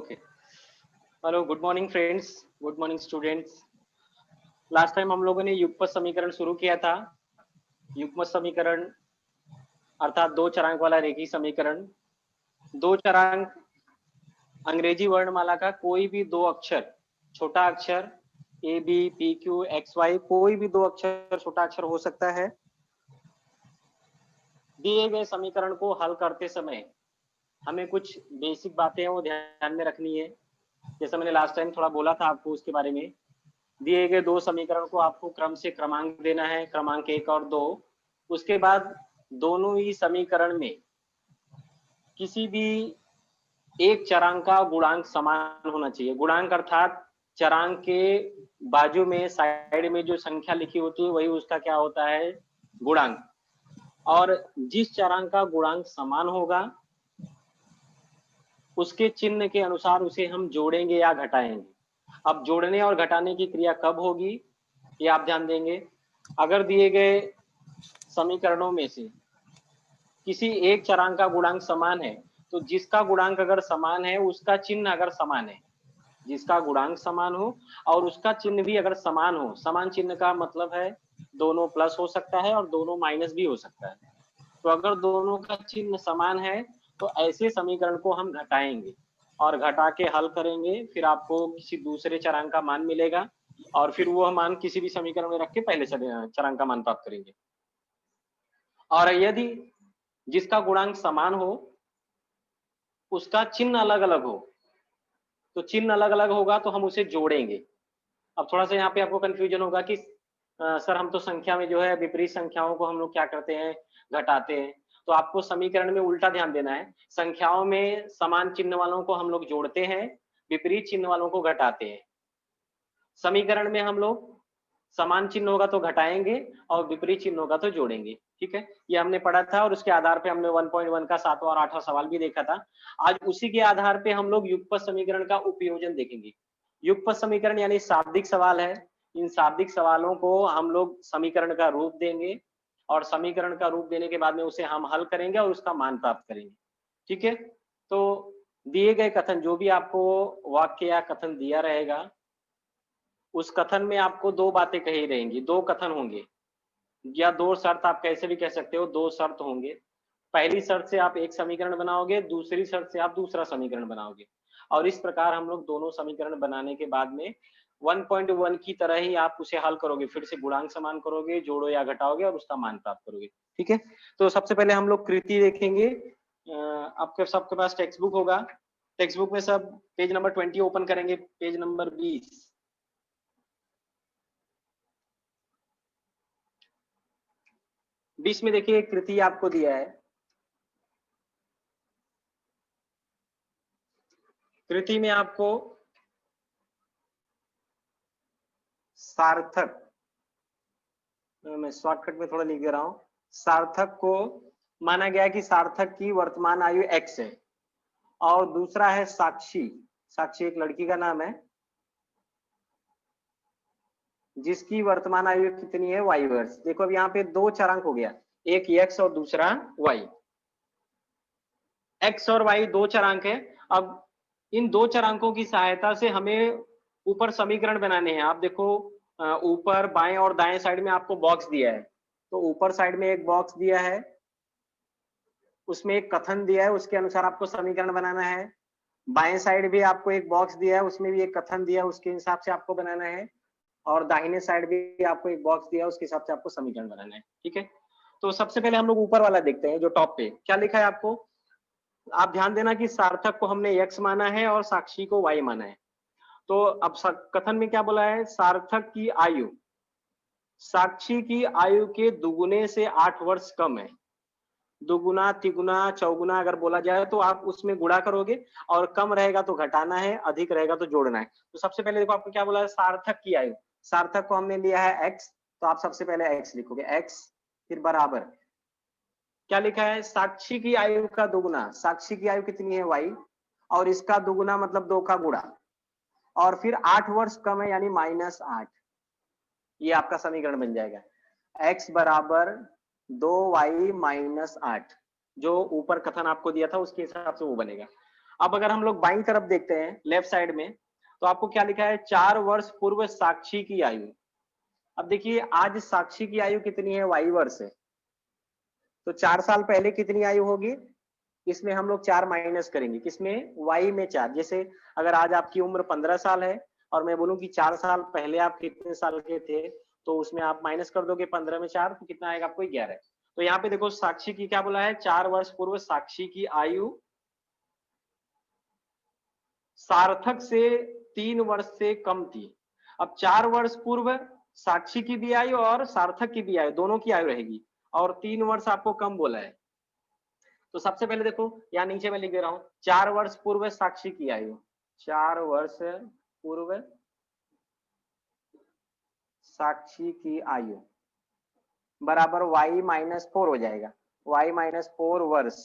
Okay. Hello, good morning friends, good morning students. Last time हम लोगों ने युगपत समीकरण शुरू किया था। युग्म समीकरण अर्थात दो चरांक वाला रेखीय समीकरण। दो चरांक अंग्रेजी वर्णमाला का कोई भी दो अक्षर, छोटा अक्षर A B P Q X Y, कोई भी दो अक्षर छोटा अक्षर हो सकता है। दिए गए समीकरण को हल करते समय हमें कुछ बेसिक बातें हैं वो ध्यान में रखनी है। जैसा मैंने लास्ट टाइम थोड़ा बोला था आपको उसके बारे में। दिए गए दो समीकरण को आपको क्रम से क्रमांक देना है, क्रमांक 1 और 2। उसके बाद दोनों ही समीकरण में किसी भी एक चरांक का गुणांक समान होना चाहिए। गुणांक अर्थात चरांक के बाजू में साइड में जो संख्या लिखी होती है वही उसका क्या होता है, गुणांक। और जिस चरांक का गुणांक समान होगा उसके चिन्ह के अनुसार उसे हम जोड़ेंगे या घटाएंगे। अब जोड़ने और घटाने की क्रिया कब होगी ये आप ध्यान देंगे। अगर दिए गए समीकरणों में से किसी एक चरांक का गुणांक समान है तो जिसका गुणांक अगर समान है उसका चिन्ह अगर समान है, जिसका गुणांक समान हो और उसका चिन्ह भी अगर समान हो, समान चिन्ह का मतलब है दोनों प्लस हो सकता है और दोनों माइनस भी हो सकता है। तो अगर दोनों का चिन्ह समान है तो ऐसे समीकरण को हम घटाएंगे और घटा के हल करेंगे। फिर आपको किसी दूसरे चरांक का मान मिलेगा और फिर वो मान किसी भी समीकरण में रख के पहले चरांक का मान प्राप्त करेंगे। और यदि जिसका गुणांक समान हो उसका चिन्ह अलग अलग हो, तो चिन्ह अलग अलग होगा तो हम उसे जोड़ेंगे। अब थोड़ा सा यहाँ पे आपको कंफ्यूजन होगा कि सर हम तो संख्या में जो है विपरीत संख्याओं को हम लोग क्या करते हैं, घटाते हैं। तो आपको समीकरण में उल्टा ध्यान देना है। संख्याओं में समान चिन्ह वालों को हम लोग जोड़ते हैं, विपरीत चिन्ह वालों को घटाते हैं। समीकरण में हम लोग समान चिन्ह होगा तो घटाएंगे और विपरीत चिन्ह होगा तो जोड़ेंगे। ठीक है, ये हमने पढ़ा था और उसके आधार पे हमने 1.1 का 7वां और 8वां सवाल भी देखा था। आज उसी के आधार पे हम लोग युगपत समीकरण का उपयोजन देखेंगे। युगपत समीकरण यानी शाब्दिक सवाल है। इन शाब्दिक सवालों को हम लोग समीकरण का रूप देंगे और समीकरण का रूप देने के बाद में उसे हम हल करेंगे और उसका मान प्राप्त करेंगे। ठीक है, तो दिए गए कथन जो भी आपको वाक्य या कथन दिया रहेगा उस कथन में आपको दो बातें कही रहेंगी, दो कथन होंगे या दो शर्त, आप कैसे भी कह सकते हो, दो शर्त होंगे। पहली शर्त से आप एक समीकरण बनाओगे, दूसरी शर्त से आप दूसरा समीकरण बनाओगे और इस प्रकार हम लोग दोनों समीकरण बनाने के बाद में 1.1 की तरह ही आप उसे हल करोगे। फिर से गुणांक समान करोगे, जोड़ो या घटाओगे और उसका मान प्राप्त करोगे। ठीक है, तो सबसे पहले हम लोग कृति देखेंगे। आपके सबके पास टेक्स्ट बुक होगा, टेक्स्ट बुक में सब पेज नंबर 20 ओपन करेंगे, पेज नंबर 20 में देखिए कृति आपको दिया है। कृति में आपको सार्थक, मैं शॉर्टकट में थोड़ा लिख दे रहा हूं, सार्थक को माना गया कि सार्थक की वर्तमान आयु x है और दूसरा है साक्षी। साक्षी एक लड़की का नाम है जिसकी वर्तमान आयु कितनी है, y वर्ष। देखो अब यहाँ पे दो चरांक हो गया, एक x और दूसरा y। x और y दो चरांक है। अब इन दो चरांकों की सहायता से हमें ऊपर समीकरण बनाने हैं। आप देखो ऊपर बाएं और दाएं साइड में आपको बॉक्स दिया है, तो ऊपर साइड में एक बॉक्स दिया है उसमें एक कथन दिया है, उसके अनुसार आपको समीकरण बनाना है। बाएं साइड भी आपको एक बॉक्स दिया है, उसमें भी एक कथन दिया है, उसके हिसाब से आपको बनाना है। और दाहिने साइड भी आपको एक बॉक्स दिया है, उसके हिसाब से आपको समीकरण बनाना है। ठीक है, तो सबसे पहले हम लोग ऊपर वाला देखते हैं जो टॉप पे क्या लिखा है आपको। आप ध्यान देना कि सार्थक को हमने x माना है और साक्षी को y माना है। तो अब कथन में क्या बोला है, सार्थक की आयु साक्षी की आयु के दुगुने से 8 वर्ष कम है। दुगुना तिगुना चौगुना अगर बोला जाए तो आप उसमें गुणा करोगे और कम रहेगा तो घटाना है, अधिक रहेगा तो जोड़ना है। तो सबसे पहले देखो आपको क्या बोला है, सार्थक की आयु। सार्थक को हमने लिया है x, तो आप सबसे पहले x लिखोगे, x फिर बराबर क्या लिखा है, साक्षी की आयु का दुगुना। साक्षी की आयु कितनी है y और इसका दुगुना मतलब 2 का गुणा और फिर 8 वर्ष कम है यानी -8। ये आपका समीकरण बन जाएगा, x बराबर 2y - 8। जो ऊपर कथन आपको दिया था उसके हिसाब से वो बनेगा। अब अगर हम लोग बाईं तरफ देखते हैं लेफ्ट साइड में, तो आपको क्या लिखा है, 4 वर्ष पूर्व साक्षी की आयु। अब देखिए आज साक्षी की आयु कितनी है, y वर्ष है, तो 4 साल पहले कितनी आयु होगी, इसमें हम लोग 4 माइनस करेंगे, किसमें, y में 4। जैसे अगर आज आपकी उम्र 15 साल है और मैं बोलूं कि 4 साल पहले आप कितने साल के थे, तो उसमें आप माइनस कर दोगे 15 में 4, तो कितना आएगा आपको, 11। तो यहाँ पे देखो साक्षी की क्या बोला है, 4 वर्ष पूर्व साक्षी की आयु सार्थक से 3 वर्ष से कम थी। अब 4 वर्ष पूर्व साक्षी की भी आयु और सार्थक की भी आयु, दोनों की आयु रहेगी, और 3 वर्ष आपको कम बोला है। तो सबसे पहले देखो यहाँ नीचे मैं लिख दे रहा हूं, 4 वर्ष पूर्व साक्षी की आयु, 4 वर्ष पूर्व साक्षी की आयु बराबर y माइनस 4 हो जाएगा, y माइनस 4 वर्ष,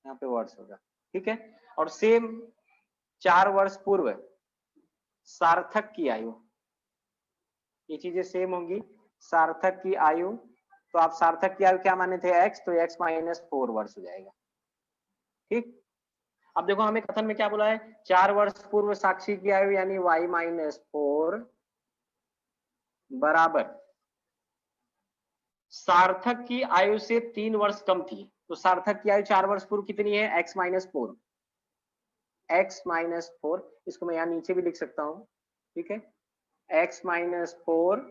यहाँ पे वर्ष होगा, ठीक है। और सेम 4 वर्ष पूर्व सार्थक की आयु, ये चीजें सेम होंगी, सार्थक की आयु, तो आप सार्थक की आयु क्या माने थे, x, तो x माइनस 4 वर्ष हो जाएगा, ठीक। अब देखो हमें कथन में क्या बोला है, 4 वर्ष पूर्व साक्षी की आयु यानी y माइनस 4 बराबर सार्थक की आयु से 3 वर्ष कम थी। तो सार्थक की आयु 4 वर्ष पूर्व कितनी है, x माइनस 4, x माइनस 4, इसको मैं यहाँ नीचे भी लिख सकता हूं, ठीक है, x माइनस 4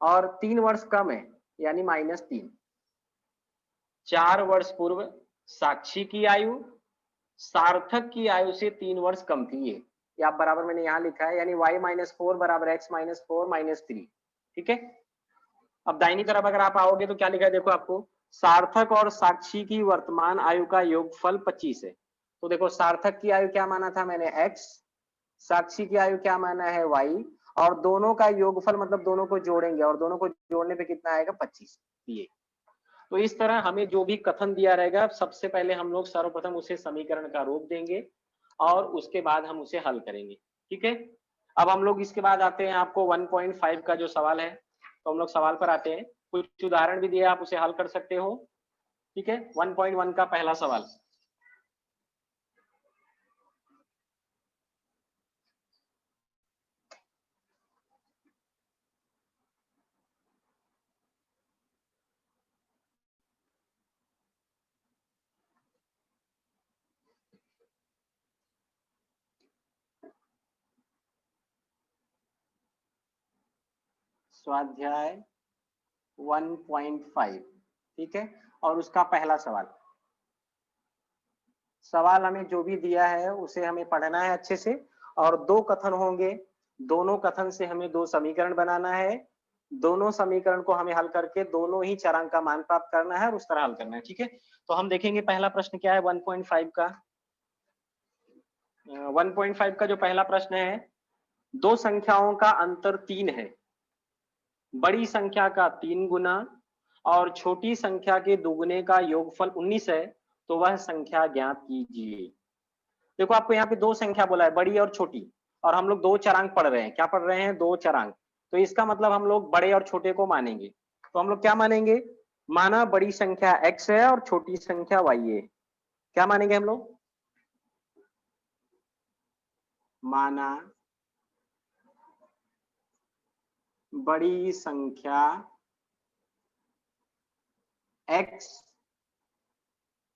और 3 वर्ष कम है यानी माइनस 3। 4 वर्ष पूर्व साक्षी की आयु सार्थक की आयु से 3 वर्ष कम थी, ये आप बराबर मैंने यहाँ लिखा है, यानी y माइनस 4 बराबर x माइनस 4 माइनस 3, ठीक है। अब दाहिनी तरफ अगर आप आओगे तो क्या लिखा है, देखो आपको, सार्थक और साक्षी की वर्तमान आयु का योगफल 25 है। तो देखो सार्थक की आयु क्या माना था मैंने, x, साक्षी की आयु क्या माना है, y, और दोनों का योगफल मतलब दोनों को जोड़ेंगे, और दोनों को जोड़ने पे कितना आएगा, 25, ये। तो इस तरह हमें जो भी कथन दिया रहेगा, सबसे पहले हम लोग सर्वप्रथम उसे समीकरण का रूप देंगे और उसके बाद हम उसे हल करेंगे, ठीक है। अब हम लोग इसके बाद आते हैं आपको 1.5 का जो सवाल है, तो हम लोग सवाल पर आते हैं, कुछ उदाहरण भी दिए, आप उसे हल कर सकते हो, ठीक है। 1.1 का पहला सवाल, स्वाध्याय 1.5, ठीक है। और उसका पहला सवाल, सवाल हमें जो भी दिया है उसे हमें पढ़ना है अच्छे से, और 2 कथन होंगे, दोनों कथन से हमें 2 समीकरण बनाना है, दोनों समीकरण को हमें हल करके दोनों ही चरांक का मान प्राप्त करना है और उस तरह हल करना है, ठीक है। तो हम देखेंगे पहला प्रश्न क्या है 1.5 का। 1.5 का जो पहला प्रश्न है, 2 संख्याओं का अंतर 3 है, बड़ी संख्या का 3 गुना और छोटी संख्या के दुगुने का योगफल 19 है, तो वह संख्या ज्ञात कीजिए। देखो आपको यहाँ पे 2 संख्या बोला है, बड़ी और छोटी, और हम लोग 2 चरांक पढ़ रहे हैं, क्या पढ़ रहे हैं, 2 चरांक। तो इसका मतलब हम लोग बड़े और छोटे को मानेंगे, तो हम लोग क्या मानेंगे, माना बड़ी संख्या x है और छोटी संख्या y है, क्या मानेंगे हम लोग, माना बड़ी संख्या x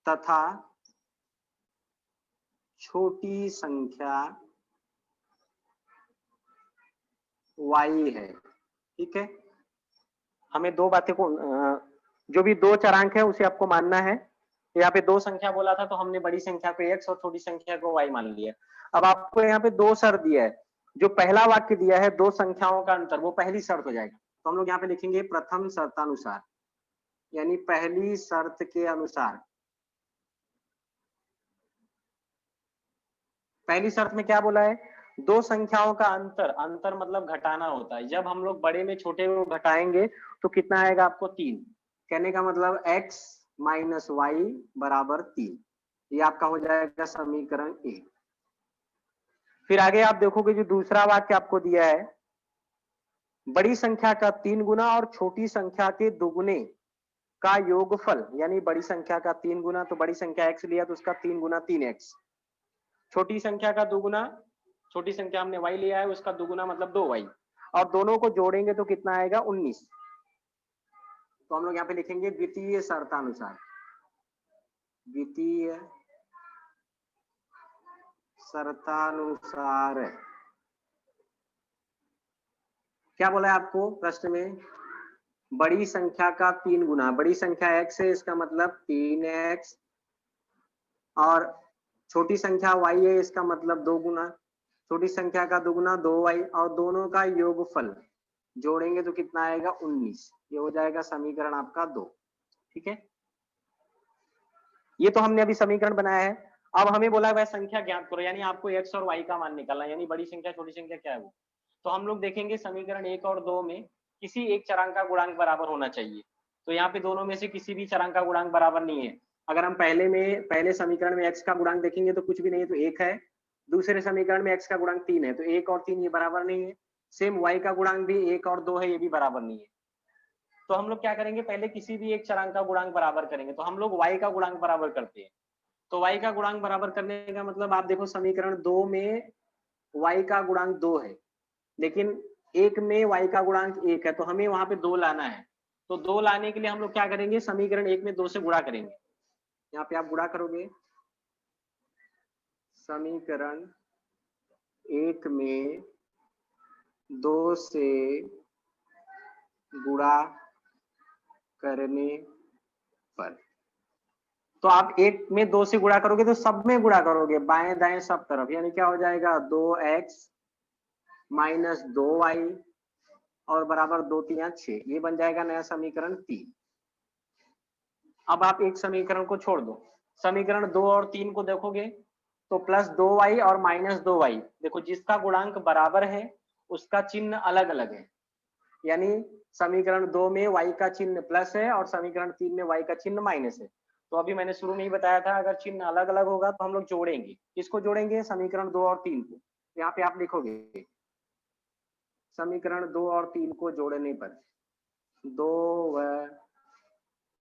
तथा छोटी संख्या y है, ठीक है। हमें 2 बातें को, जो भी 2 चरांक है उसे आपको मानना है। यहाँ पे 2 संख्या बोला था तो हमने बड़ी संख्या को x और छोटी संख्या को y मान लिया। अब आपको यहाँ पे 2 शर्त दिया है, जो पहला वाक्य दिया है 2 संख्याओं का अंतर, वो पहली शर्त हो जाएगा। तो हम लोग यहाँ पे लिखेंगे प्रथम शर्तानुसार, यानी पहली शर्त के अनुसार। पहली शर्त में क्या बोला है, 2 संख्याओं का अंतर, अंतर मतलब घटाना होता है, जब हम लोग बड़े में छोटे को घटाएंगे तो कितना आएगा आपको 3, कहने का मतलब x माइनस वाई बराबर 3, ये आपका हो जाएगा समीकरण ए। फिर आगे आप देखोगे जो दूसरा वाक्य आपको दिया है, बड़ी संख्या का 3 गुना और छोटी संख्या के दुगुने का योगफल यानी बड़ी संख्या का 3 गुना, तो बड़ी संख्या x लिया तो उसका 3 गुना 3x, छोटी संख्या का 2 गुना, छोटी संख्या हमने y लिया है उसका 2 गुना मतलब 2y, और दोनों को जोड़ेंगे तो कितना आएगा 19। तो हम लोग यहाँ पे लिखेंगे द्वितीय शर्तानुसार, द्वितीय शर्तानुसार। क्या बोला है आपको प्रश्न में? बड़ी संख्या का 3 गुना, बड़ी संख्या x है इसका मतलब 3x, और छोटी संख्या y है इसका मतलब 2 गुना, छोटी संख्या का 2 गुना 2y, और दोनों का योगफल जोड़ेंगे तो कितना आएगा 19। ये हो जाएगा समीकरण आपका 2। ठीक है, ये तो हमने अभी समीकरण बनाया है। अब हमें बोला वह संख्या ज्ञात करो, यानी आपको x और y का मान निकालना, यानी बड़ी संख्या छोटी संख्या क्या है वो। तो हम लोग देखेंगे समीकरण 1 और 2 में किसी एक चरांक का गुणांक बराबर होना चाहिए। तो यहाँ पे दोनों में से किसी भी चरांक का गुणांक बराबर नहीं है। अगर हम पहले समीकरण में x का गुणांक देखेंगे तो कुछ भी नहीं है, तो 1 है। दूसरे समीकरण में x का गुणांक 3 है, तो 1 और 3 ये बराबर नहीं है। सेम y का गुणांक भी 1 और 2 है, ये भी बराबर नहीं है। तो हम लोग क्या करेंगे, पहले किसी भी एक चरांक का गुणांक बराबर करेंगे। तो हम लोग y का गुणांक बराबर करते हैं। तो y का गुणांक बराबर करने का मतलब आप देखो समीकरण 2 में y का गुणांक 2 है, लेकिन 1 में y का गुणांक 1 है, तो हमें वहां पे 2 लाना है। तो 2 लाने के लिए हम लोग क्या करेंगे, समीकरण 1 में 2 से गुणा करेंगे। यहाँ पे आप गुणा करोगे, समीकरण 1 में 2 से गुणा करने पर, तो आप 1 में 2 से गुणा करोगे तो सब में गुणा करोगे, बाएं दाएं सब तरफ, यानी क्या हो जाएगा 2x माइनस 2y और बराबर 2 3 6, ये बन जाएगा नया समीकरण 3। अब आप एक समीकरण को छोड़ दो, समीकरण 2 और 3 को देखोगे तो प्लस 2y और माइनस 2y, देखो जिसका गुणांक बराबर है उसका चिन्ह अलग अलग है, यानी समीकरण 2 में y का चिन्ह प्लस है और समीकरण 3 में y का चिन्ह माइनस है। तो अभी मैंने शुरू में ही बताया था, अगर चिन्ह अलग अलग होगा तो हम लोग जोड़ेंगे। किसको जोड़ेंगे, समीकरण 2 और 3 को। यहाँ पे आप लिखोगे समीकरण 2 और 3 को जोड़ने पर, 2 व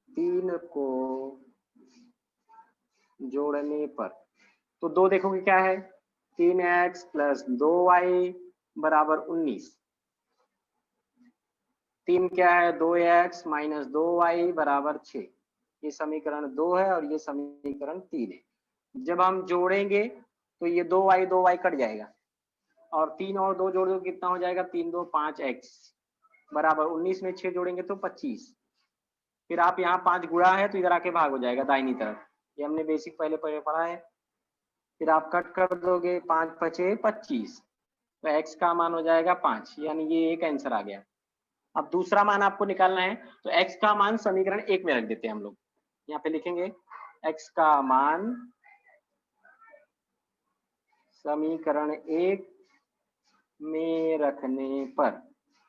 3 को जोड़ने पर, तो 2 देखोगे क्या है 3x प्लस 2y बराबर 19, 3 क्या है 2x माइनस 2y बराबर 6। ये समीकरण 2 है और ये समीकरण 3 है। जब हम जोड़ेंगे तो ये 2y कट जाएगा, और 3 और 2 जोड़ दो कितना हो जाएगा 3 2 5x बराबर 19 में 6 जोड़ेंगे तो 25। फिर आप यहाँ 5 गुणा है तो इधर आके भाग हो जाएगा दाहिनी तरफ, ये हमने बेसिक पहले पढ़ा है। फिर आप कट कर दोगे 5 5 25, तो x का मान हो जाएगा 5, यानी ये एक आंसर आ गया। अब दूसरा मान आपको निकालना है, तो x का मान समीकरण 1 में रख देते हैं हम लोग। यहाँ पे लिखेंगे x का मान समीकरण 1 में रखने पर,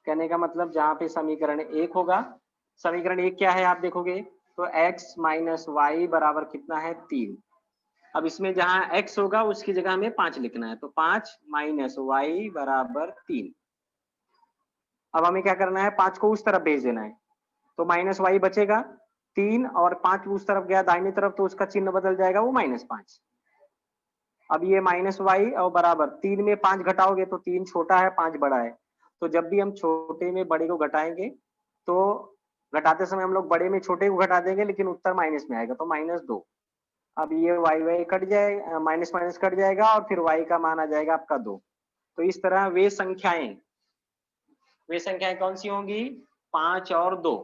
कहने का मतलब जहाँ पे समीकरण 1 होगा, समीकरण 1 क्या है आप देखोगे तो x माइनस वाई बराबर कितना है 3। अब इसमें जहाँ x होगा उसकी जगह हमें 5 लिखना है, तो 5 माइनस वाई बराबर 3। अब हमें क्या करना है 5 को उस तरफ भेज देना है, तो माइनस वाई बचेगा 3 और 5 उस तरफ गया दाहिनी तरफ, तो उसका चिन्ह बदल जाएगा वो -5। अब ये माइनस वाई और बराबर 3 में 5 घटाओगे तो 3 छोटा है 5 बड़ा है, तो जब भी हम छोटे में बड़े को घटाएंगे तो घटाते समय हम लोग बड़े में छोटे को घटा देंगे, लेकिन उत्तर माइनस में आएगा, तो -2। अब ये वाई कट जाए, माइनस माइनस कट जाएगा और फिर वाई का मान आ जाएगा आपका 2। तो इस तरह वे संख्याएं कौन सी होंगी 5 और 2,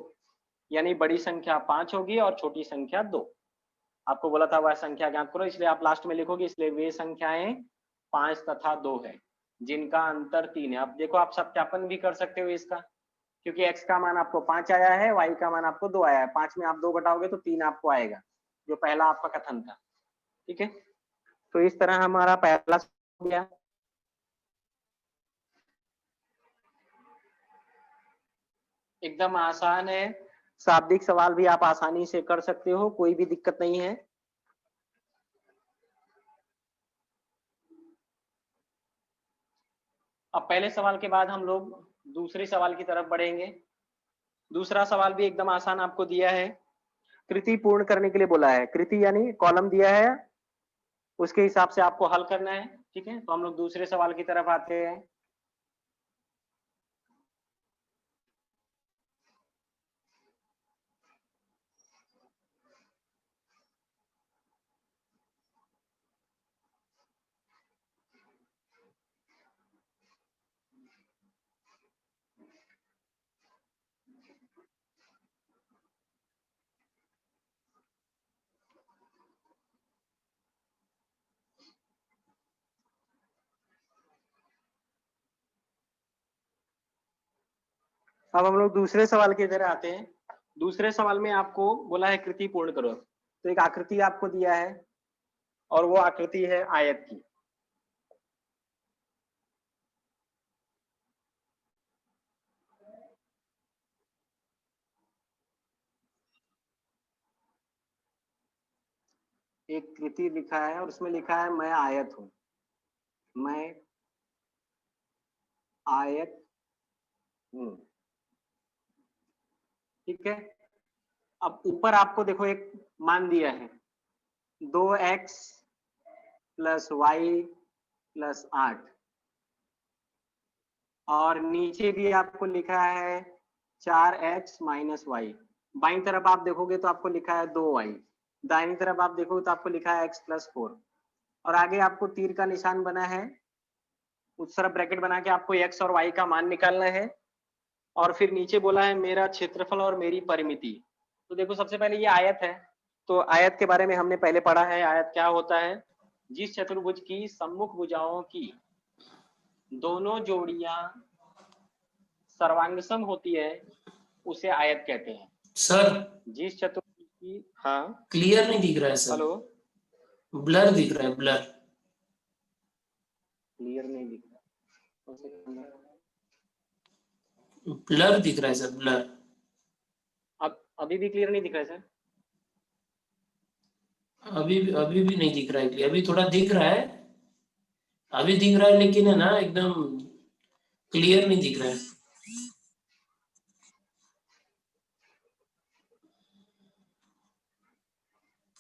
यानी बड़ी संख्या 5 होगी और छोटी संख्या 2। आपको बोला था वह संख्या ज्ञात करो, इसलिए आप लास्ट में लिखोगे, इसलिए वे संख्याएं 5 तथा 2 है जिनका अंतर 3 है। अब देखो आप सत्यापन भी कर सकते हो इसका, क्योंकि x का मान आपको 5 आया है, y का मान आपको 2 आया है, 5 में आप 2 घटाओगे तो 3 आपको आएगा, जो पहला आपका कथन था। ठीक है, तो इस तरह हमारा पहला हो गया। एकदम आसान है, शाब्दिक सवाल भी आप आसानी से कर सकते हो, कोई भी दिक्कत नहीं है। अब पहले सवाल के बाद हम लोग दूसरे सवाल की तरफ बढ़ेंगे। दूसरा सवाल भी एकदम आसान आपको दिया है, कृति पूर्ण करने के लिए बोला है। कृति यानी कॉलम दिया है, उसके हिसाब से आपको हल करना है। ठीक है, तो हम लोग दूसरे सवाल की तरफ आते हैं। अब हम लोग दूसरे सवाल की तरह आते हैं। दूसरे सवाल में आपको बोला है कृति पूर्ण करो, तो एक आकृति आपको दिया है और वो आकृति है आयत की। एक कृति लिखा है और उसमें लिखा है मैं आयत हूं, मैं आयत हूं। ठीक है, अब ऊपर आपको देखो एक मान दिया है 2x प्लस वाई प्लस 8, और नीचे भी आपको लिखा है 4x माइनस वाई। बाईं तरफ आप देखोगे तो आपको लिखा है 2y, दाहिनी तरफ आप देखोगे तो आपको लिखा है x प्लस 4, और आगे आपको तीर का निशान बना है, उस तरफ ब्रैकेट बना के आपको x और y का मान निकालना है, और फिर नीचे बोला है मेरा क्षेत्रफल और मेरी परिमिति। तो देखो सबसे पहले ये आयत है, तो आयत के बारे में हमने पहले पढ़ा है। आयत क्या होता है? जिस चतुर्भुज की सम्मुख भुजाओं की दोनों जोड़ियां सर्वांगसम होती है उसे आयत कहते हैं। सर जिस चतुर्भुज की, हाँ क्लियर नहीं दिख रहा है सर, हेलो, ब्लर दिख रहा है, ब्लर। क्लियर नहीं दिख रहा, ब्लर दिख रहा है सर, ब्लर। अब अभी भी क्लियर नहीं दिख रहा है सर? अभी भी नहीं दिख रहा है, अभी थोड़ा दिख रहा है, अभी दिख रहा है, लेकिन है ना एकदम क्लियर नहीं दिख रहा है।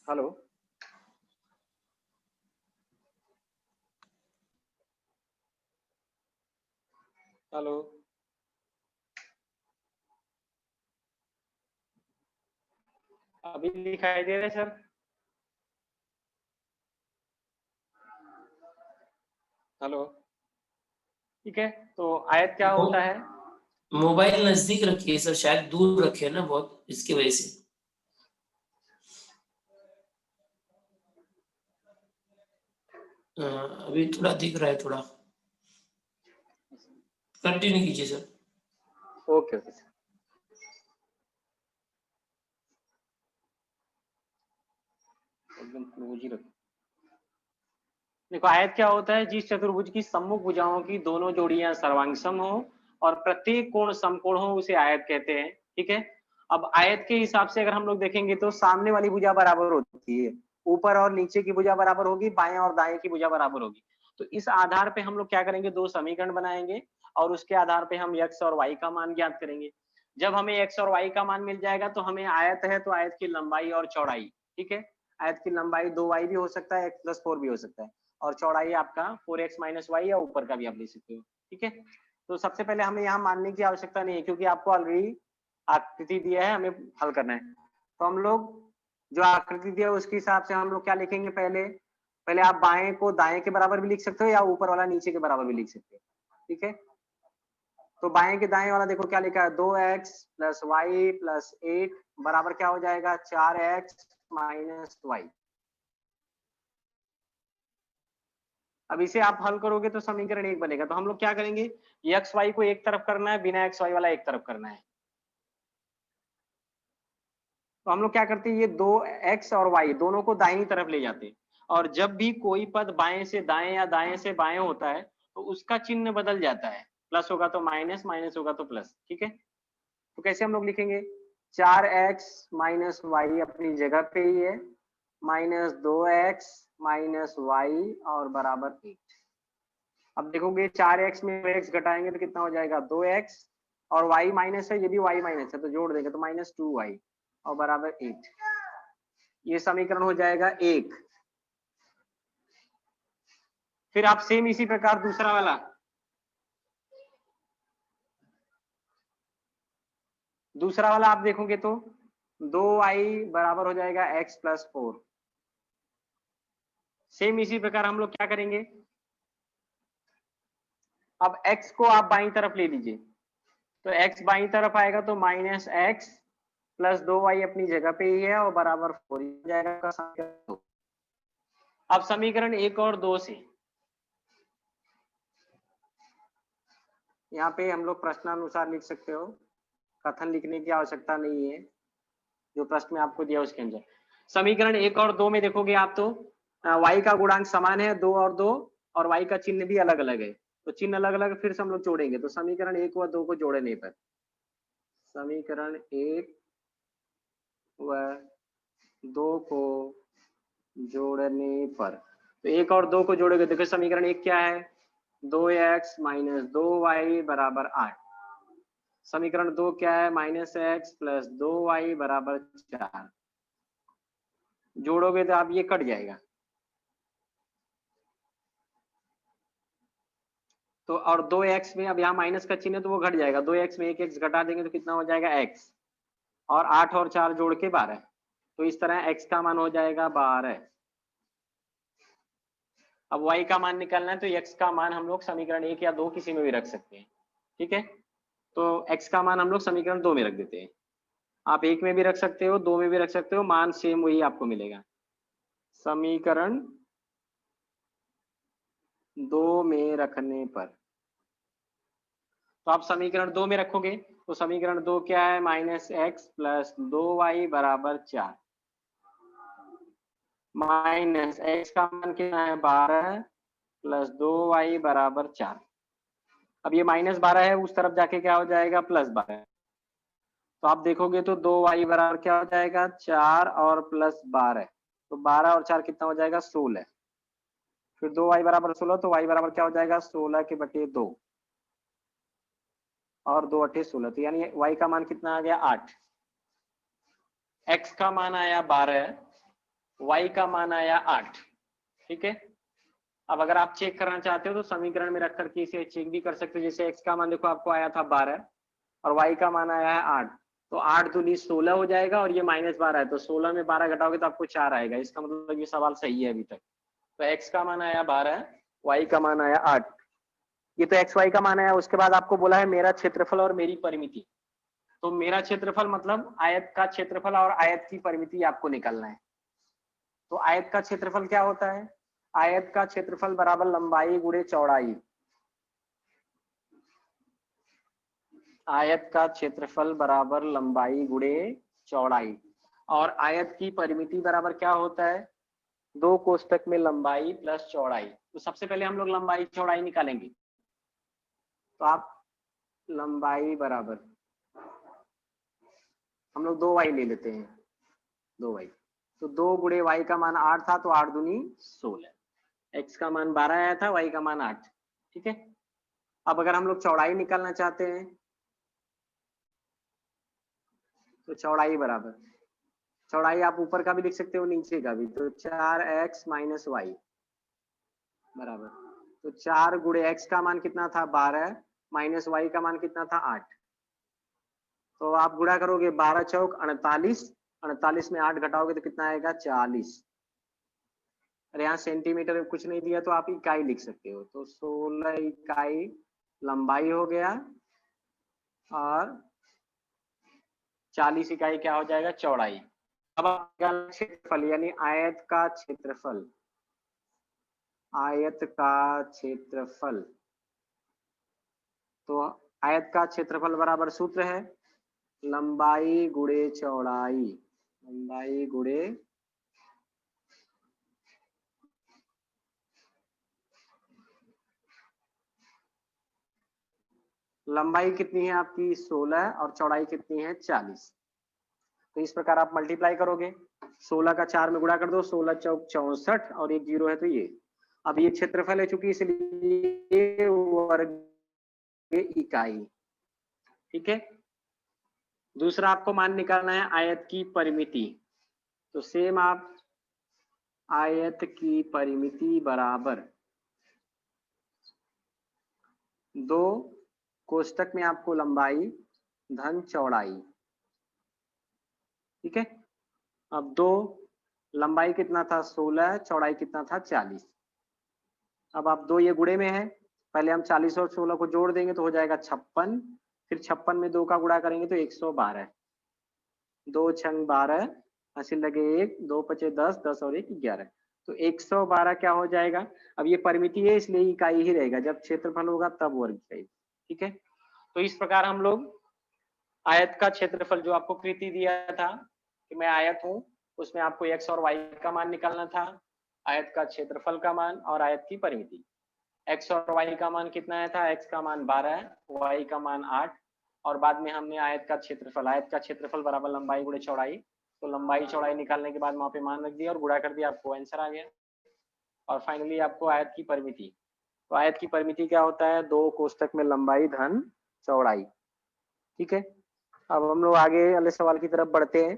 हेलो, हेलो, अभी दिखाई दे रहा है सर? हेलो, ठीक है, तो आयत क्या होता है? मोबाइल नजदीक रखिए सर, शायद दूर रखे ना बहुत, इसकी वजह से। अभी थोड़ा दिख रहा है, थोड़ा कंटिन्यू कीजिए सर। ओके ओके सर, एकदम क्लोज ही रखो। देखो आयत क्या होता है? जिस चतुर्भुज की सम्मुख भुजाओं की दोनों जोड़ियां सर्वांगसम हो और प्रत्येक कोण समकोण हो उसे आयत कहते हैं। ठीक है, अब आयत के हिसाब से अगर हम लोग देखेंगे तो सामने वाली भुजा बराबर होती है, ऊपर और नीचे की भुजा बराबर होगी, बाएं और दाएं की भुजा बराबर होगी। तो इस आधार पे हम लोग क्या करेंगे, दो समीकरण बनाएंगे और उसके आधार पे हम x और y का मान ज्ञात करेंगे। जब हमें x और y का मान मिल जाएगा तो हमें आयत है तो आयत की लंबाई और चौड़ाई, ठीक है, आयत की लंबाई 2y भी हो सकता है, x प्लस 4 भी हो सकता है, और चौड़ाई आपका 4x माइनस वाई या ऊपर का भी आप ले सकते हो। ठीक है, तो सबसे पहले हमें यहाँ मानने की आवश्यकता नहीं है क्योंकि आपको ऑलरेडी आकृति दिया है, हमें हल करना है। तो हम लोग जो आकृति दिया है उसके हिसाब से हम लोग क्या लिखेंगे, पहले पहले आप बाएं को दाएं के बराबर भी लिख सकते हो या ऊपर वाला नीचे के बराबर भी लिख सकते हो। ठीक है, तो बाएं के दाएं वाला देखो क्या लिखा है, 2x प्लस वाई प्लस 8 बराबर क्या हो जाएगा, 4x माइनस वाई। अब इसे आप हल करोगे तो समीकरण 1 बनेगा। तो हम लोग क्या करेंगे, एक्स वाई को एक तरफ करना है, बिना एक्स वाई वाला एक तरफ करना है। तो हम लोग क्या करते हैं, ये दो एक्स और वाई दोनों को दाहिनी तरफ ले जाते हैं, और जब भी कोई पद बाएं से दाएं या दाएं से बाएं होता है तो उसका चिन्ह बदल जाता है, प्लस होगा तो माइनस, माइनस होगा तो प्लस। ठीक है, तो कैसे हम लोग लिखेंगे, 4x माइनस वाई अपनी जगह पे ही है, माइनस 2x माइनस वाई और बराबर 8। अब देखोगे 4x में x घटाएंगे तो कितना हो जाएगा, 2x, और y माइनस है, ये भी y माइनस है तो जोड़ देंगे तो माइनस 2y और बराबर 8। ये समीकरण हो जाएगा 1। फिर आप सेम इसी प्रकार दूसरा वाला, आप देखोगे तो 2y बराबर हो जाएगा x प्लस 4। सेम इसी प्रकार हम लोग क्या करेंगे, अब x को आप बाईं तरफ ले लीजिए, तो x बाईं तरफ आएगा तो माइनस एक्स प्लस 2y अपनी जगह पे ही है और बराबर 4 हो जाएगा। अब समीकरण 1 और 2 से यहाँ पे हम लोग प्रश्नानुसार लिख सकते हो, कथन लिखने की आवश्यकता नहीं है, जो प्रश्न में आपको दिया उसके अनुसार। समीकरण 1 और 2 में देखोगे आप तो y का गुणांक समान है 2 और 2, और y का चिन्ह भी अलग अलग है, तो चिन्ह अलग अलग फिर से हम लोग जोड़ेंगे। तो समीकरण 1 व 2 को जोड़ने पर, समीकरण 1 व 2 को जोड़ने पर, तो 1 और 2 को जोड़ोगे, देखो समीकरण 1 क्या है, 2x माइनस 2y बराबर 8। समीकरण 2 क्या है, माइनस एक्स प्लस 2y बराबर 4। जोड़ोगे तो आप ये कट जाएगा, तो और 2x में अब यहाँ माइनस का चिन्ह है तो वो घट जाएगा, 2x में एक x घटा देंगे तो कितना हो जाएगा x, और 8 और 4 जोड़ के 12, तो इस तरह x का मान हो जाएगा 12। अब y का मान निकालना है तो x का मान हम लोग समीकरण 1 या 2 किसी में भी रख सकते हैं, ठीक है। तो x का मान हम लोग समीकरण 2 में रख देते हैं, आप 1 में भी रख सकते हो, 2 में भी रख सकते हो, मान सेम वही आपको मिलेगा। समीकरण 2 में रखने पर, तो आप समीकरण 2 में रखोगे तो समीकरण 2 क्या है, माइनस एक्स प्लस 2y बराबर 4, माइनस एक्स का मान कितना है 12 प्लस 2y बराबर 4। अब ये माइनस 12 है, उस तरफ जाके क्या हो जाएगा प्लस 12, तो आप देखोगे तो 2y बराबर क्या हो जाएगा 4 और प्लस 12, तो 12 और 4 कितना हो जाएगा 16। फिर 2y बराबर 16, तो y बराबर क्या हो जाएगा 16 के बटे 2, और 2 अट्ठे 16, तो यानी y का मान कितना आ गया 8, x का मान आया 12, y का मान आया 8, ठीक है। अब अगर आप चेक करना चाहते हो तो समीकरण में रख करके इसे चेक भी कर सकते हो, जैसे x का मान देखो आपको आया था 12 और y का मान आया है 8, तो 8 दूनी 16 हो जाएगा, और ये माइनस 12 है, तो 16 में 12 घटाओगे तो आपको 4 आएगा, इसका मतलब ये सवाल सही है अभी तक। तो x का मान आया 12, y का मान आया 8, ये तो x y का मान आया। उसके बाद आपको बोला है मेरा क्षेत्रफल और मेरी परिमिति, तो मेरा क्षेत्रफल मतलब आयत का क्षेत्रफल और आयत की परिमिति आपको निकालना है। तो आयत का क्षेत्रफल क्या होता है, आयत का क्षेत्रफल बराबर लंबाई गुणे चौड़ाई, आयत का क्षेत्रफल बराबर लंबाई गुणे चौड़ाई, और आयत की परिमिति बराबर क्या होता है, 2 कोष्टक में लंबाई प्लस चौड़ाई। तो सबसे पहले हम लोग लंबाई चौड़ाई निकालेंगे, तो आप लंबाई बराबर हम लोग 2y ले लेते हैं, 2y, तो 2 गुणे y का मान 8 था, तो 8 दूनी 16, x का मान 12 आया था, y का मान 8, ठीक है। अब अगर हम लोग चौड़ाई निकालना चाहते हैं तो चौड़ाई बराबर, चौड़ाई आप ऊपर का भी लिख सकते हो नीचे का भी, तो 4x माइनस वाई बराबर, तो 4 गुणे x का मान कितना था 12 माइनस y का मान कितना था 8, तो आप गुणा करोगे 12 चौक 48, 48 में 8 घटाओगे तो कितना आएगा 40। अरे यहाँ सेंटीमीटर में कुछ नहीं दिया तो आप इकाई लिख सकते हो, तो 16 इकाई लंबाई हो गया, और 40 इकाई क्या हो जाएगा चौड़ाई। अब क्षेत्रफल यानी आयत का क्षेत्रफल, आयत का क्षेत्रफल, तो आयत का क्षेत्रफल बराबर सूत्र है लंबाई गुणे चौड़ाई, लंबाई गुणे लंबाई कितनी है आपकी 16 और चौड़ाई कितनी है 40, तो इस प्रकार आप मल्टीप्लाई करोगे, 16 का 4 में गुणा कर दो, 16 चौक 64 और एक जीरो है तो ये। अब ये क्षेत्रफल है चूंकि इसलिए वर्ग इकाई, ठीक है। दूसरा आपको मान निकालना है आयत की परिमिति, तो सेम आप आयत की परिमिति बराबर 2 कोष्टक में आपको लंबाई धन चौड़ाई, ठीक है। अब 2 लंबाई कितना था 16, चौड़ाई कितना था 40। अब आप 2 ये गुणे में है, पहले हम 40 और 16 को जोड़ देंगे तो हो जाएगा 56, फिर 56 में 2 का गुणा करेंगे तो 112, 2 छंग 12, हासिल लगे 1, 2 पचे 10, 10 और 1 11, तो 112 क्या हो जाएगा। अब ये परिमिति है इसलिए इकाई ही रहेगा, जब क्षेत्रफल होगा तब वर्ग इकाई, ठीक है। तो इस प्रकार हम लोग आयत का क्षेत्रफल, जो आपको कृति दिया था कि मैं आयत हूं, उसमें आपको x और y का मान निकालना था, आयत का क्षेत्रफल का मान और आयत की परिमिति। x और y का मान कितना आया था, x का मान 12, y का मान 8, और बाद में हमने आयत का क्षेत्रफल बराबर लंबाई गुणे चौड़ाई, तो लंबाई चौड़ाई निकालने के बाद वहां पे मान रख दिया और गुणा कर दिया, आपको आंसर आ गया। और फाइनली आपको आयत की परिमिति, तो आयत की परिमिति क्या होता है, 2 कोष्टक में लंबाई धन चौड़ाई, ठीक है। अब हम लोग आगे वाले सवाल की तरफ बढ़ते हैं।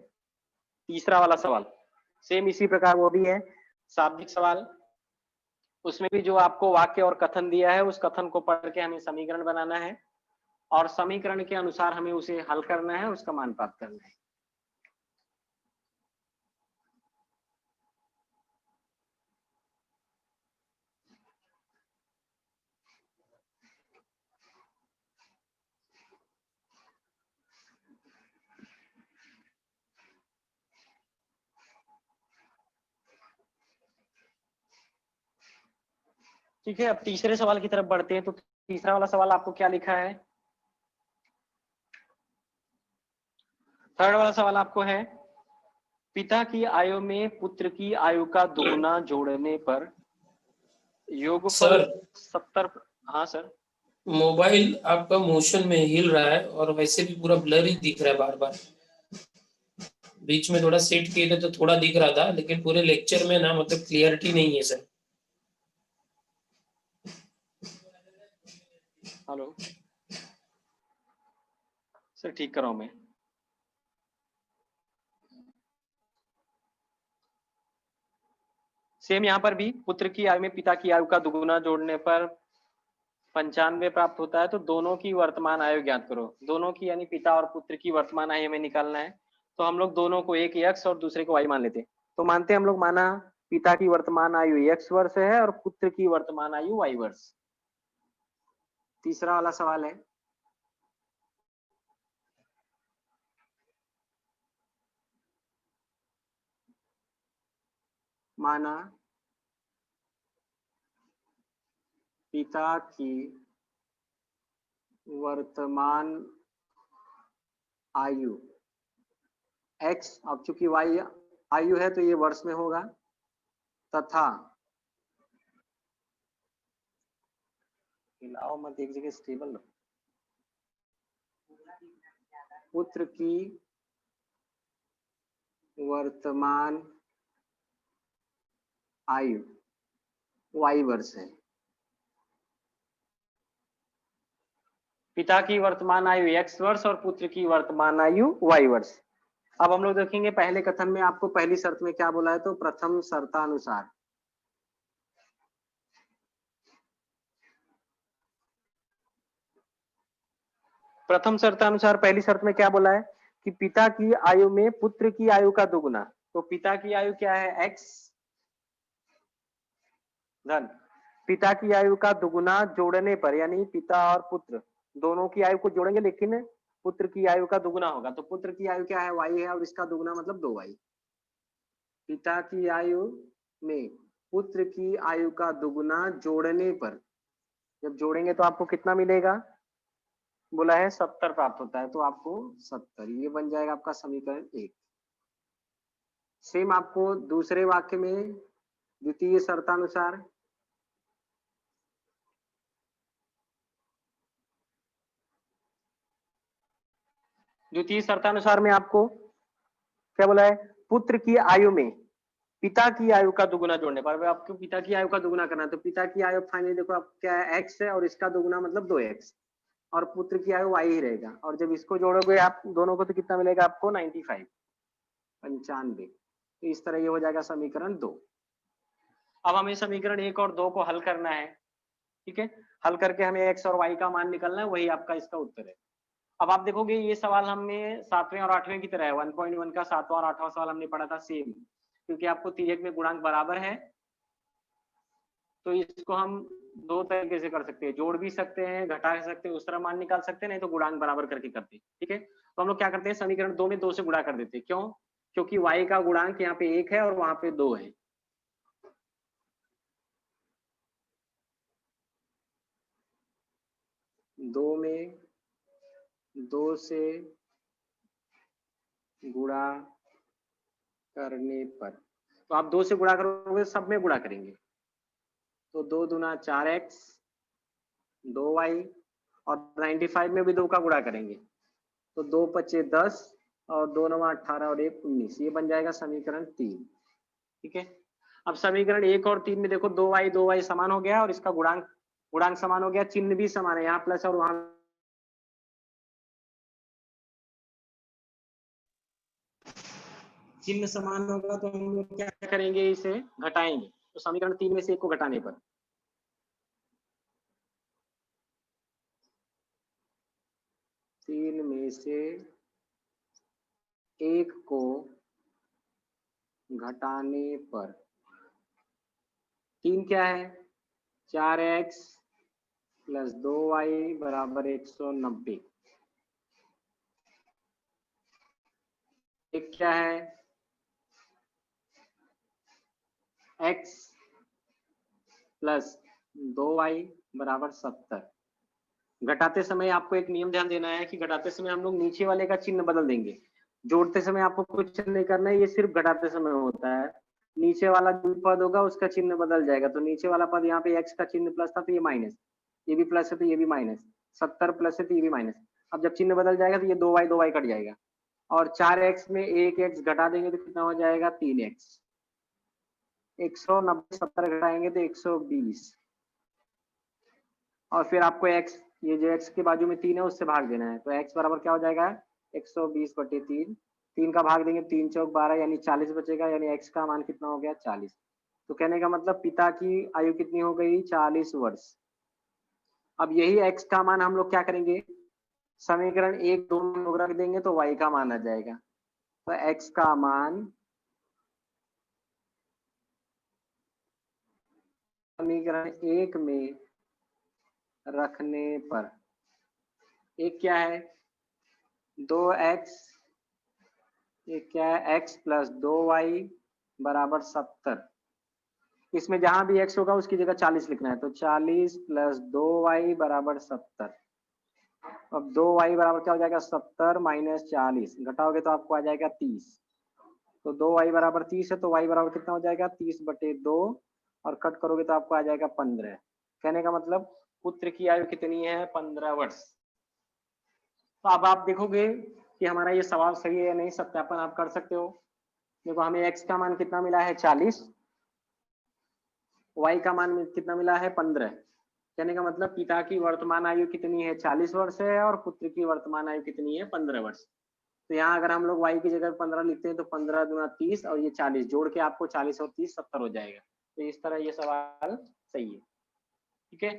तीसरा वाला सवाल सेम इसी प्रकार वो भी है शाब्दिक सवाल, उसमें भी जो आपको वाक्य और कथन दिया है उस कथन को पढ़ के हमें समीकरण बनाना है और समीकरण के अनुसार हमें उसे हल करना है, उसका मान प्राप्त करना है। ठीक है, अब तीसरे सवाल की तरफ बढ़ते हैं। तो तीसरा वाला सवाल आपको क्या लिखा है, थर्ड वाला सवाल आपको है, पिता की आयु में पुत्र की आयु का दुगुना जोड़ने पर योगफल 70। हाँ सर। मोबाइल आपका मोशन में हिल रहा है और वैसे भी पूरा ब्लर ही दिख रहा है बार बार। बीच में थोड़ा सेट किए थे तो थोड़ा दिख रहा था, लेकिन पूरे लेक्चर में ना मतलब क्लियरिटी नहीं है सर। हेलो सर, ठीक कर रहा हूं मैं। सेम यहाँ पर भी पुत्र की आयु में पिता की आयु का दुगुना जोड़ने पर 95 प्राप्त होता है। तो दोनों की वर्तमान आयु ज्ञात करो, दोनों की यानी पिता और पुत्र की वर्तमान आयु हमें निकालना है। तो हम लोग दोनों को, एक x और दूसरे को y मान लेते हैं। तो मानते हैं हम लोग, माना पिता की वर्तमान आयु x वर्ष है और पुत्र की वर्तमान आयु y वर्ष। तीसरा वाला सवाल है, माना पिता की वर्तमान आयु x, अब चूंकि y आयु है तो ये वर्ष में होगा, तथा हिलाओ मत, एक जगह स्टेबल रहो, पुत्र की वर्तमान आयु y वर्ष है, पिता की वर्तमान आयु x वर्ष और पुत्र की वर्तमान आयु y वर्ष। अब हम लोग देखेंगे पहले कथन में आपको पहली शर्त में क्या बोला है, तो प्रथम शर्तानुसार, प्रथम शर्तानुसार पहली शर्त में क्या बोला है कि पिता की आयु में पुत्र की आयु का दुगुना। तो पिता की आयु क्या है x धन पिता की आयु का दुगुना जोड़ने पर, यानी पिता और पुत्र दोनों की आयु को जोड़ेंगे लेकिन पुत्र की आयु का दुगुना होगा। तो पुत्र की आयु क्या है y है और इसका दुगुना मतलब 2y। पिता की आयु में पुत्र की आयु का दुगुना जोड़ने पर, जब जोड़ेंगे तो आपको कितना मिलेगा, बोला है 70 प्राप्त होता है। तो आपको 70, ये बन जाएगा आपका समीकरण 1। सेम आपको दूसरे वाक्य में द्वितीय शर्तानुसार, द्वितीय शर्तानुसार में आपको क्या बोला है, पुत्र की आयु में पिता की आयु का दुगुना जोड़ने पर, आपको पिता की आयु का दुगुना करना है। तो पिता की आयु फाइनली देखो आप क्या है, x है और इसका दुगुना मतलब 2x, और पुत्र की आयु y ही रहेगा। और जब इसको जोड़ोगे आप दोनों को तो कितना मिलेगा आपको 95, 95। तो इस तरह ये हो जाएगा समीकरण 2। अब हमें समीकरण 1 और 2 को हल करना है, ठीक है। हल करके हमें x और y का मान निकलना है, वही आपका इसका उत्तर है। अब आप देखोगे ये सवाल हमें 7वें और 8वें की तरह है। 1.1 का 7वां और 8वां सवाल हमने पढ़ा था सेम, क्योंकि आपको तिर्यक में गुणांक बराबर है, तो इसको हम दो तरीके से कर सकते हैं, जोड़ भी सकते हैं, घटा सकते हैं, उस तरह मान निकाल सकते हैं, नहीं तो गुणांक बराबर करके करते हैं, ठीक है। तो हम लोग क्या करते हैं, समीकरण 2 में 2 से गुणा कर देते हैं। क्यों? क्योंकि y का गुणांक यहाँ पे 1 है और वहां पे 2 है। दो में 2 से गुणा करने पर, तो आप 2 से गुणा करोगे, सब में गुणा करेंगे, तो 2 दूना 4x, 2y, और 95 में भी 2 का गुणा करेंगे, तो 2 पचे 10 और 2 9 18 और 1 19, ये बन जाएगा समीकरण 3, ठीक है। अब समीकरण 1 और 3 में देखो 2y समान हो गया और इसका गुणांक समान हो गया, चिन्ह भी समान है, यहाँ प्लस और वहां चिन्ह समान होगा, तो हम लोग क्या करेंगे, इसे घटाएंगे। तो समीकरण 3 में से 1 को घटाने पर 3 में से 1 को घटाने पर 3 क्या है, 4x प्लस 2y बराबर 190। एक क्या है, x प्लस 2y बराबर 70। घटाते समय आपको एक नियम ध्यान देना है कि घटाते समय हम लोग नीचे वाले का चिन्ह बदल देंगे। जोड़ते समय आपको कुछ नहीं करना है, ये सिर्फ घटाते समय होता है। नीचे वाला जो पद होगा उसका चिन्ह बदल जाएगा, तो नीचे वाला पद यहाँ पे x का चिन्ह प्लस था तो ये माइनस, ये भी प्लस है तो ये भी माइनस, 70 प्लस है तो ये भी माइनस। अब जब चिन्ह बदल जाएगा तो ये 2y कट जाएगा, और 4x में 1x घटा देंगे तो कितना हो जाएगा, 3x। 190 70 घटाएंगे तो 120, और फिर आपको x, ये जो x के बाजू में 3 है उससे भाग देना है, तो x बराबर क्या हो जाएगा, 120/3। 3 का भाग देंगे, 3 चौक 12 यानी 40 बचेगा, यानी x का मान कितना हो गया, 40। तो कहने का मतलब पिता की आयु कितनी हो गई, 40 वर्ष। अब यही x का मान हम लोग क्या करेंगे, समीकरण 1 2 में लोग रख देंगे तो y का मान आ जाएगा। तो x का मान समीकरण 1 में रखने पर एक क्या है, 2x, ये क्या है, x प्लस 2y बराबर 70। इसमें जहां भी x होगा उसकी जगह 40 लिखना है, तो 40 प्लस 2y बराबर 70। अब 2y बराबर क्या हो जाएगा, 70 माइनस 40, घटाओगे तो आपको आ जाएगा 30। तो 2y बराबर 30 है, तो y बराबर कितना हो जाएगा, 30/2, और कट करोगे तो आपको आ जाएगा 15। कहने का मतलब पुत्र की आयु कितनी है, 15 वर्ष। तो अब आप देखोगे कि हमारा ये सवाल सही है या नहीं, सत्यापन आप कर सकते हो। देखो हमें x का मान कितना मिला है, 40, y का मान कितना मिला है, 15। कहने का मतलब पिता की वर्तमान आयु कितनी है, 40 वर्ष है, और पुत्र की वर्तमान आयु कितनी है, 15 वर्ष। तो यहाँ अगर हम लोग y की जगह 15 लिखते हैं तो 15 दूना 30 और ये 40 जोड़ के आपको 40 और 30 70 हो जाएगा। तो इस तरह ये सवाल सही है, ठीक है।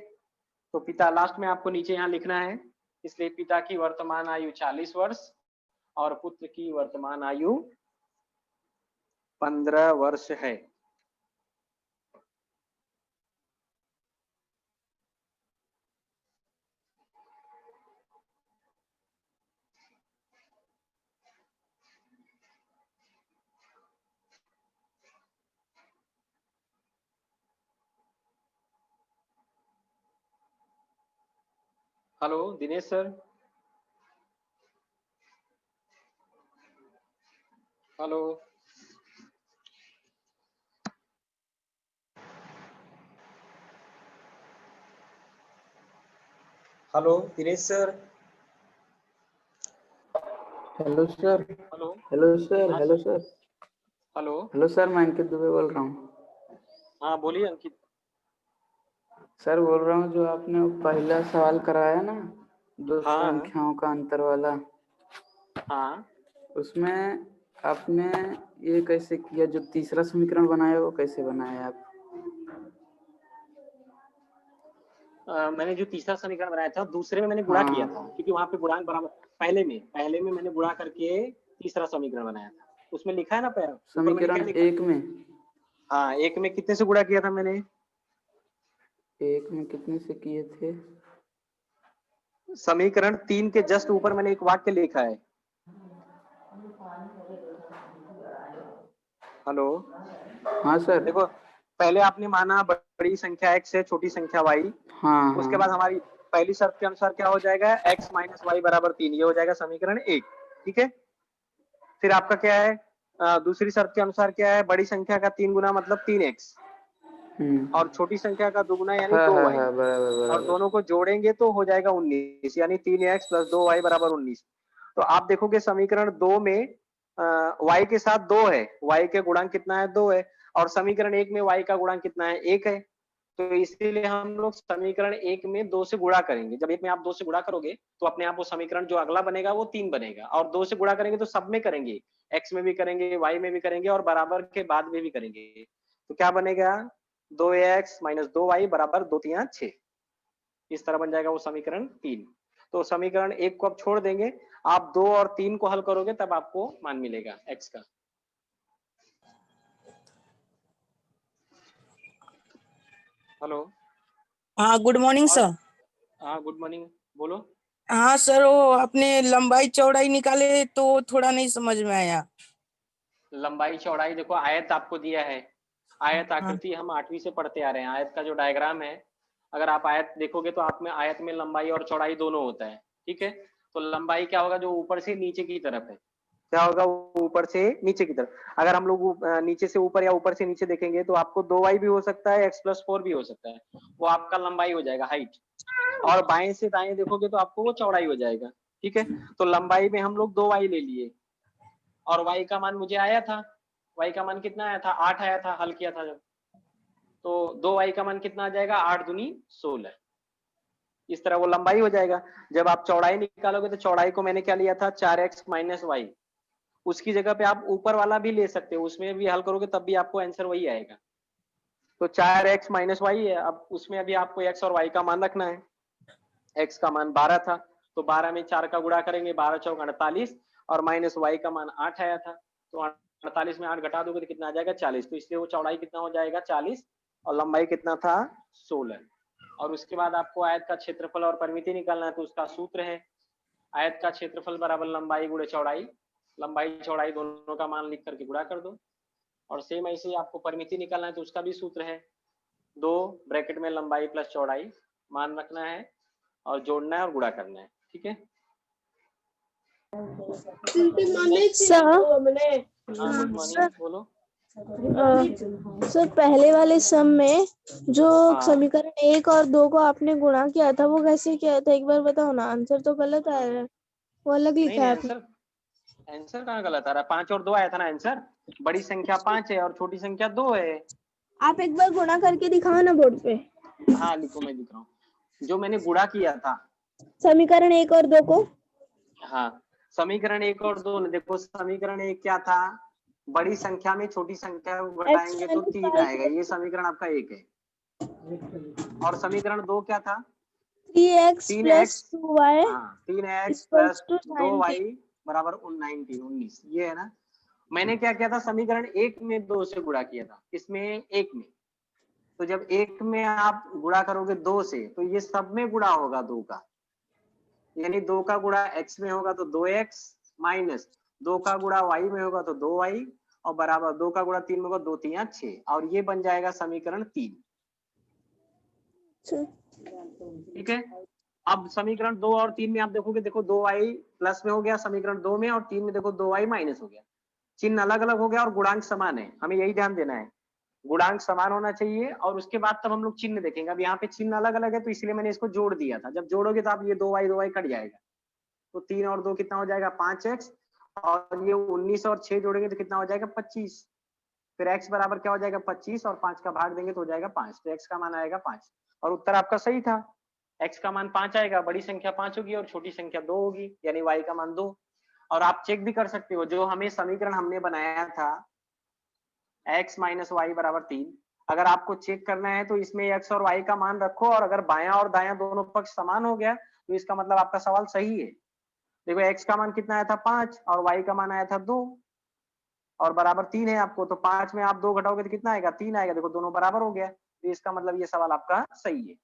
तो पिता लास्ट में आपको नीचे यहाँ लिखना है, इसलिए पिता की वर्तमान आयु 40 वर्ष और पुत्र की वर्तमान आयु 15 वर्ष है। Hello Dinesh sir, hello, hello Dinesh sir, hello sir, hello, hello sir, हाँ hello sir, sir, hello, hello sir, मैं अंकित दुबे बोल रहा हूँ। हाँ बोलिए अंकित। सर बोल रहा हूँ, जो आपने पहला सवाल कराया ना, दो हाँ संख्याओं का अंतर वाला, हाँ उसमें आपने ये कैसे किया? जो तीसरा समीकरण बनाया वो कैसे बनाया आप? मैंने जो तीसरा समीकरण बनाया था दूसरे में मैंने गुणा हाँ। किया था, क्योंकि वहां पे गुणांक बराबर पहले में मैंने गुणा करके तीसरा समीकरण बनाया था। उसमें लिखा है ना ऊपर मैंने क्या समीकरण लिखा? 1 में? हाँ, एक में कितने से गुणा किया था मैंने? 1 में कितने से किए थे? समीकरण 3 के जस्ट ऊपर मैंने एक वाक्य लिखा है। हेलो, हाँ सर। देखो, पहले आपने माना बड़ी संख्या x है, छोटी संख्या y। हाँ उसके हाँ। बाद हमारी पहली शर्त के अनुसार क्या हो जाएगा? x माइनस वाई बराबर 3, ये हो जाएगा समीकरण 1। ठीक है, फिर आपका क्या है? दूसरी शर्त के अनुसार क्या है? बड़ी संख्या का 3 गुना मतलब 3x, और छोटी संख्या का 2 गुना यानी हाँ 2y, हाँ बराबर और बराबर। दोनों को जोड़ेंगे तो हो जाएगा 19, यानी 3x प्लस 2y बराबर 19। तो आप देखोगे समीकरण 2 में y के साथ 2 है, y के गुणांक कितना है? 2 है, और समीकरण 1 में y का गुणांक कितना है? 1 है। तो इसीलिए हम लोग समीकरण 1 में 2 से गुणा करेंगे। जब 1 में आप 2 से गुणा करोगे तो अपने आप वो समीकरण जो अगला बनेगा वो 3 बनेगा, और 2 से गुणा करेंगे तो सब में करेंगे, x में भी करेंगे, y में भी करेंगे, और बराबर के बाद में भी करेंगे। तो क्या बनेगा? 2x माइनस 2y बराबर 2 3 6। इस तरह बन जाएगा वो समीकरण 3। तो समीकरण 1 को आप छोड़ देंगे, आप 2 और 3 को हल करोगे तब आपको मान मिलेगा x का। हेलो। हाँ, गुड मॉर्निंग सर। हाँ, गुड मॉर्निंग, बोलो। हाँ सर, वो आपने लंबाई चौड़ाई निकाले तो थोड़ा नहीं समझ में आया। लंबाई चौड़ाई देखो, आयत आपको दिया है, आयत हाँ। आकृति हम 8वीं से पढ़ते आ रहे हैं। आयत का जो डायग्राम है, अगर आप आयत देखोगे तो आप में आयत में लंबाई और चौड़ाई दोनों होता है। ठीक है, तो लंबाई क्या होगा? जो ऊपर से नीचे की तरफ है। क्या होगा? ऊपर से नीचे की तरफ। अगर हम लोग नीचे से ऊपर या ऊपर से नीचे देखेंगे तो आपको 2y भी हो सकता है, x प्लस 4 भी हो सकता है, वो आपका लंबाई हो जाएगा, हाइट। और बाएं से दाएं देखोगे तो आपको वो चौड़ाई हो जाएगा। ठीक है, तो लंबाई में हम लोग 2y ले लिए, और y का मान मुझे आया था, y का मान कितना आया था? 8 आया था, हल किया था जब। तो 2y का मान कितना आ जाएगा? 8 दूनी 16। इस तरह वो लंबाई हो जाएगा। जब आप चौड़ाई निकालोगे तो चौड़ाई को मैंने क्या लिया था? 4x minus Y. उसकी जगह पे आप ऊपर वाला भी ले सकते हो, उसमें भी हल करोगे तब भी आपको आंसर वही आएगा। तो 4x माइनस वाई है, अब उसमें अभी आपको x और y का मान रखना है। x का मान 12 था, तो 12 में 4 का गुणा करेंगे, 12 चौक 48, और माइनस y का मान 8 आया था, तो 48 में 8 घटा दोगे तो कितना आ जाएगा? 40। तो इसलिए वो चौड़ाई कितना हो जाएगा? 40, और लंबाई कितना था? 16। और उसके बाद आपको आयत का क्षेत्रफल और परिमिति निकालना है, तो उसका सूत्र है आयत का क्षेत्रफल बराबर लंबाई गुणे चौड़ाई। लंबाई चौड़ाई दोनों का मान लिख करके गुणा कर दो। और सेम ऐसे ही आपको परिमिति निकालना है, तो उसका भी सूत्र है 2 ब्रैकेट में लंबाई प्लस चौड़ाई, मान रखना है और जोड़ना है और गुणा करना है। ठीक है सर। हाँ, गुड मॉर्निंग, बोलो। सर, पहले वाले सम में जो हाँ, समीकरण 1 और 2 को आपने गुणा किया था वो कैसे किया था? एक बार बताओ ना, आंसर तो गलत आया है, वो अलग नहीं लिखा नहीं, है आपने। आंसर कहाँ गलत आ रहा है? 5 और 2 आया था ना आंसर। बड़ी संख्या 5 है और छोटी संख्या 2 है। आप एक बार गुणा करके दिखाओ ना बोर्ड पे, हाँ लिखो, मैं दिख रहा हूँ जो मैंने गुणा किया था। समीकरण 1 और 2 को। हाँ, समीकरण 1 और 2 देखो, समीकरण 1 क्या था? बड़ी संख्या में छोटी संख्या को घटाएंगे तो 3 आएगा, ये समीकरण आपका 1 है। और समीकरण 2 क्या था? 3x 3x, + 2y हाँ 3x equals plus two 2y 19। बराबर 19, ये है ना। मैंने क्या किया था? समीकरण 1 में 2 से गुणा किया था, इसमें 1 में। तो जब 1 में आप गुणा करोगे 2 से, तो ये सब में गुणा होगा 2 का, यानी 2 का गुणा x में होगा तो 2x, माइनस 2 का गुणा y में होगा तो 2y, और बराबर 2 का गुणा 3 में होगा 2 3 6, और ये बन जाएगा समीकरण 3। ठीक है, अब समीकरण 2 और 3 में आप देखोगे, देखो 2y प्लस में हो गया समीकरण 2 में, और 3 में देखो 2y माइनस हो गया। चिन्ह अलग अलग हो गया और गुणांक समान है, हमें यही ध्यान देना है, गुणांक समान होना चाहिए। और उसके बाद तब हम लोग चिन्ह देखेंगे। अब यहाँ पे चिन्ह अलग अलग है तो इसलिए मैंने इसको जोड़ दिया था। जब जोड़ोगे तो आप ये 2y कट जाएगा, तो 3 और 2 कितना हो जाएगा? 5x, और ये 19 और 6 जोड़ेंगे तो कितना हो जाएगा? 25। फिर x बराबर क्या हो जाएगा? 25, और 5 का भाग देंगे तो हो जाएगा 5, तो x का मान आएगा 5। और उत्तर आपका सही था, x का मान 5 आएगा। बड़ी संख्या 5 होगी और छोटी संख्या 2 होगी, यानी y का मान 2। और आप चेक भी कर सकते हो, जो हमें समीकरण हमने बनाया था x माइनस वाई बराबर 3, अगर आपको चेक करना है तो इसमें x और y का मान रखो, और अगर बायां और दायां दोनों पक्ष समान हो गया तो इसका मतलब आपका सवाल सही है। देखो x का मान कितना आया था 5 और y का मान आया था 2 और बराबर 3 है आपको, तो 5 में आप 2 घटाओगे तो कितना आएगा 3 आएगा। देखो दोनों बराबर हो गया, तो इसका मतलब ये सवाल आपका सही है।